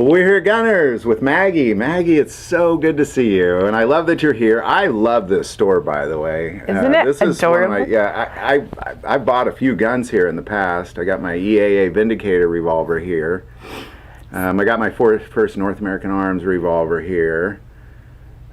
Well, we're here, Gunners, with Maggie. Maggie, it's so good to see you, and I love that you're here. I love this store, by the way. Isn't it this is adorable? One of my, I bought a few guns here in the past. I got my EAA Vindicator revolver here. I got my first North American Arms revolver here.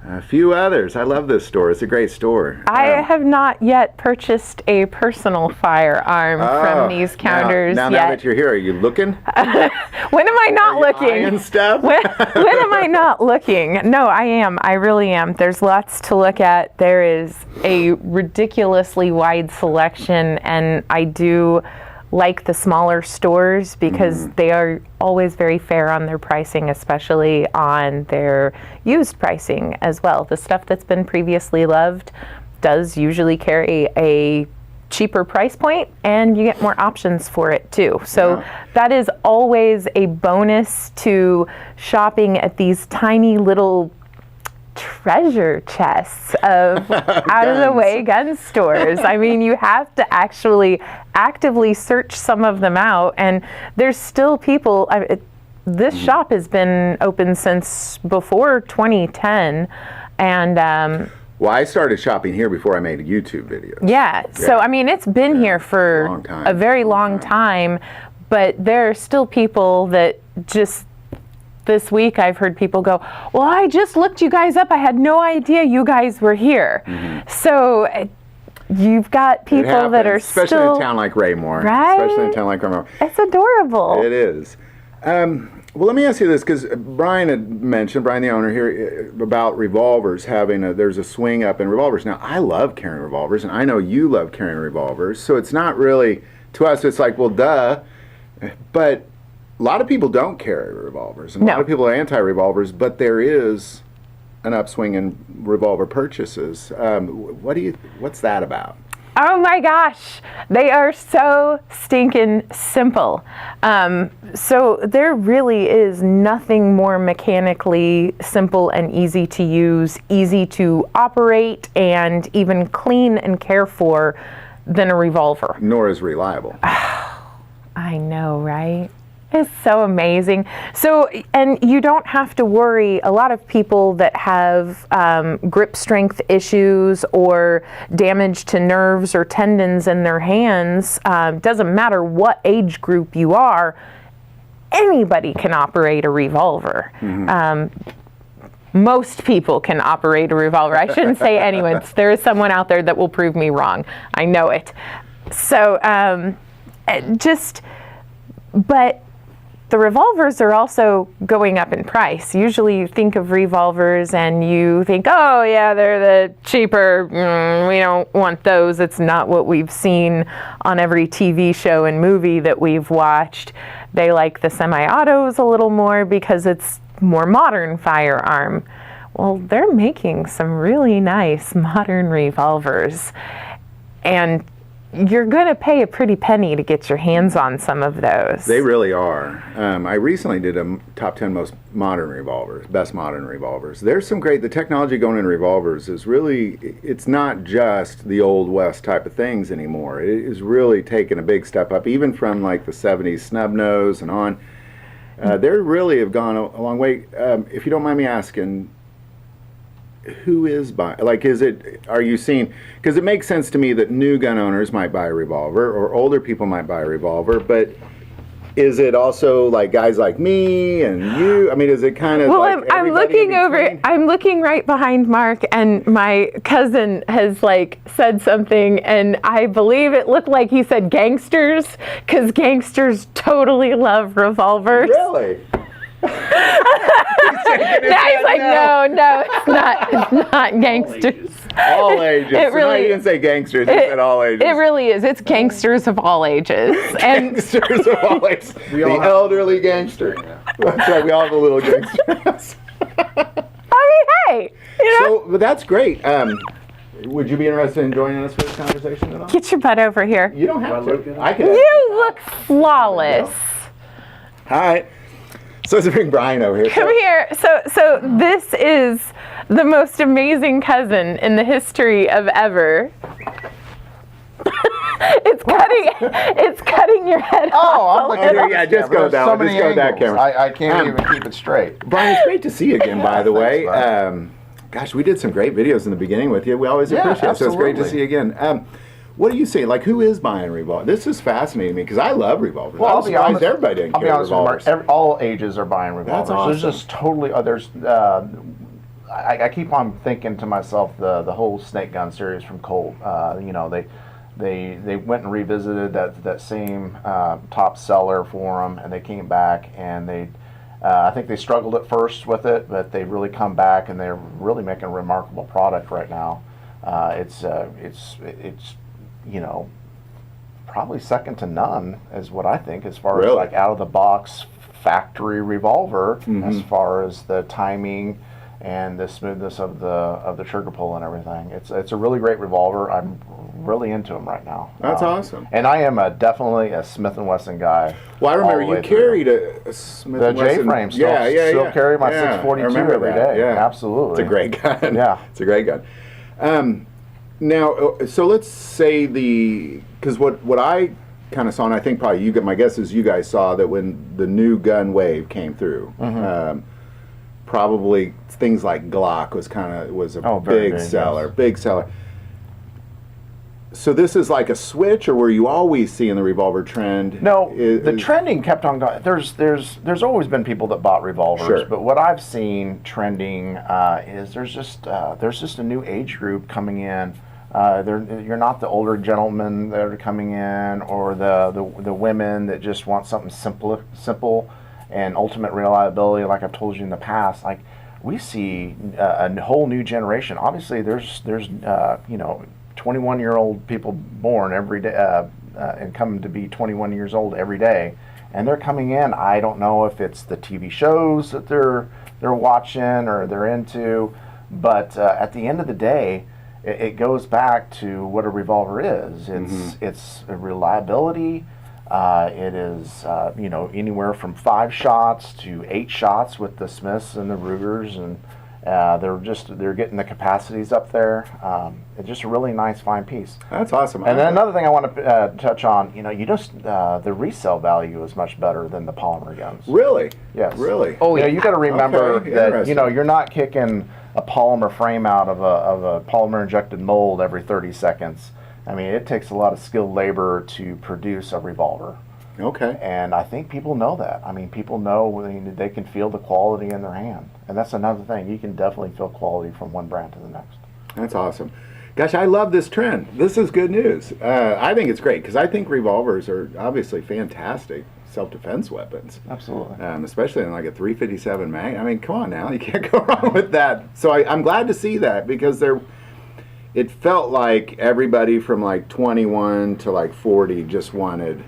A few others. I love this store. It's a great store. I have not yet purchased a personal firearm from these counters now yet. that you're here, are you looking? When am I not looking? Eyeing stuff? When am I not looking? No, I am. I really am. There's lots to look at. There is a ridiculously wide selection, and I do like the smaller stores because they are always very fair on their pricing, especially on their used pricing as well. The stuff that's been previously loved does usually carry a cheaper price point, and you get more options for it too. So that is always a bonus to shopping at these tiny little treasure chests of out-of-the-way gun stores. I mean, you have to actually actively search some of them out, and there's still people. This shop has been open since before 2010, and well, I started shopping here before I made a YouTube video. Yeah, so I mean, it's been here for a very long time, but there are still people that just this week I've heard people go, well, I just looked you guys up. I had no idea you guys were here. So you've got people that are especially in a town like Raymore. Right? Especially in a town like Raymore. It's adorable. It is. Well, let me ask you this, because Brian had mentioned, Brian the owner here, about revolvers having there's a swing up in revolvers. Now, I love carrying revolvers, and I know you love carrying revolvers, so it's not really, to us, it's like, well, duh, but a lot of people don't carry revolvers, and a lot of people are anti-revolvers, but there is an upswing in revolver purchases. What's that about? Oh my gosh, they are so stinking simple. So there really is nothing more mechanically simple and easy to use, easy to operate, and even clean and care for than a revolver. Nor is reliable. I know, right? It's so amazing. So, and you don't have to worry. A lot of people that have grip strength issues or damage to nerves or tendons in their hands, doesn't matter what age group you are, anybody can operate a revolver. Most people can operate a revolver. I shouldn't say anyone. There is someone out there that will prove me wrong. I know it. So, but the revolvers are also going up in price. Usually you think of revolvers and you think, oh yeah, they're the cheaper, we don't want those. It's not what we've seen on every TV show and movie that we've watched. They like the semi-autos a little more because it's more modern firearm. Well, they're making some really nice modern revolvers, and you're going to pay a pretty penny to get your hands on some of those. They really are. I recently did a top 10 most modern revolvers, best modern revolvers. There's some great, the technology going in revolvers is really, it's not just the old West type of things anymore. It is really taking a big step up, even from like the 70s snub nose and on. They really have gone a long way. If you don't mind me asking, who is buying? Like, are you seeing, because it makes sense to me that new gun owners might buy a revolver or older people might buy a revolver, but is it also like guys like me and you? I mean, is it kind of I'm looking over, I'm looking right behind Mark, and my cousin has like said something, and I believe it looked like he said gangsters, because gangsters totally love revolvers. Really? Now he's like, no, it's not gangsters. All ages. It really, no, you didn't say gangsters, you said all ages. It really is. It's gangsters of all ages. And gangsters of all ages. The elderly gangster. That's right, we all have a little gangster. I mean, hey, you know. So, but that's great. Would you be interested in joining us for this conversation at all? Get your butt over here. You don't have to. I can. You look flawless. Hi. So let's bring Brian over here. Come here. So this is the most amazing cousin in the history of ever. It's cutting your head off. Oh, I'm looking at yeah, just go that one. Just go that camera. I can't even keep it straight. Brian, it's great to see you again, by the way. Thanks, Gosh, we did some great videos in the beginning with you. We always appreciate it, so it's great to see you again. What do you say? Like, who is buying revolvers? This is fascinating me because I love revolvers. Well, I'm surprised everybody didn't carry revolvers. All ages are buying revolvers. That's awesome. There's just totally I keep on thinking to myself the whole snake gun series from Colt. They went and revisited that same top seller for them, and they came back and I think they struggled at first with it, but they've really come back and they're really making a remarkable product right now. It's probably second to none is what I think as far as like out of the box factory revolver, as far as the timing and the smoothness of the trigger pull and everything. It's a really great revolver. I'm really into them right now. That's awesome. And I am definitely a Smith & Wesson guy. Well, I remember you carried a Smith & Wesson. J-frame still carry my 642 every day. Yeah, absolutely. It's a great gun. Yeah. It's a great gun. Now, so let's say because what I kind of saw, and I think probably my guess is you guys saw that when the new gun wave came through, probably things like Glock was a big seller, big seller. So this is like a switch, or were you always seeing the revolver trend? No, the trending kept on going. There's always been people that bought revolvers, but what I've seen trending is there's just a new age group coming in. You're not the older gentlemen that are coming in, or the women that just want something simple and ultimate reliability. Like I've told you in the past, like we see a whole new generation. Obviously, there's 21-year-old people born every day and coming to be 21 years old every day, and they're coming in. I don't know if it's the TV shows that they're watching or they're into, but at the end of the day, it goes back to what a revolver is. It's a reliability. It is anywhere from 5 shots to 8 shots with the Smiths and the Rugers, and they're getting the capacities up there. It's just a really nice, fine piece. That's awesome. And then another thing I want to touch on, the resale value is much better than the polymer guns. Really? Yes. Really? Oh, yeah. You got to remember that you're not kicking a polymer frame out of a polymer injected mold every 30 seconds. I mean, it takes a lot of skilled labor to produce a revolver. Okay. And I think people know that. I mean, people know they can feel the quality in their hand. And that's another thing. You can definitely feel quality from one brand to the next. That's awesome. Gosh, I love this trend. This is good news. I think it's great because I think revolvers are obviously fantastic self-defense weapons. Absolutely. Especially in like a .357 mag. I mean, come on now. You can't go wrong with that. So I'm glad to see that because it felt like everybody from like 21 to like 40 just wanted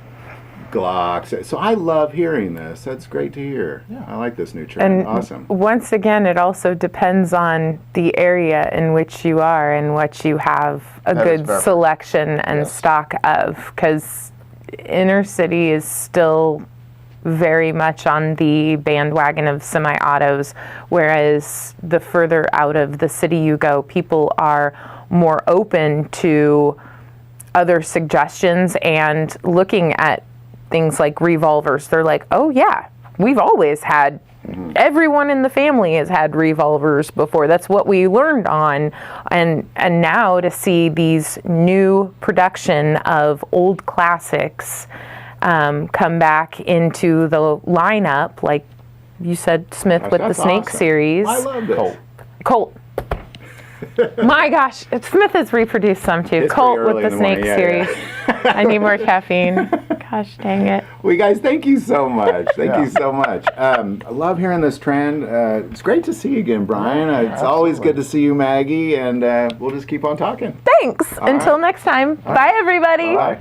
Glocks. So I love hearing this. That's great to hear. Yeah. I like this new trend. And awesome. Once again, it also depends on the area in which you are and what you have a good selection and stock of, because inner city is still very much on the bandwagon of semi-autos, whereas the further out of the city you go, people are more open to other suggestions and looking at things like revolvers. They're like, oh yeah, we've always had, everyone in the family has had revolvers before. That's what we learned on. And now to see these new production of old classics come back into the lineup, like you said, Smith with the Snake series. I love this. Colt. My gosh, Smith has reproduced some too. It's Colt with the morning. Snake series. I need more caffeine. Gosh dang it. Well, you guys, thank you so much. Thank you so much. I love hearing this trend. It's great to see you again, Brian. It's always good to see you, Maggie, and we'll just keep on talking. Thanks. Until next time. Bye, everybody. Bye.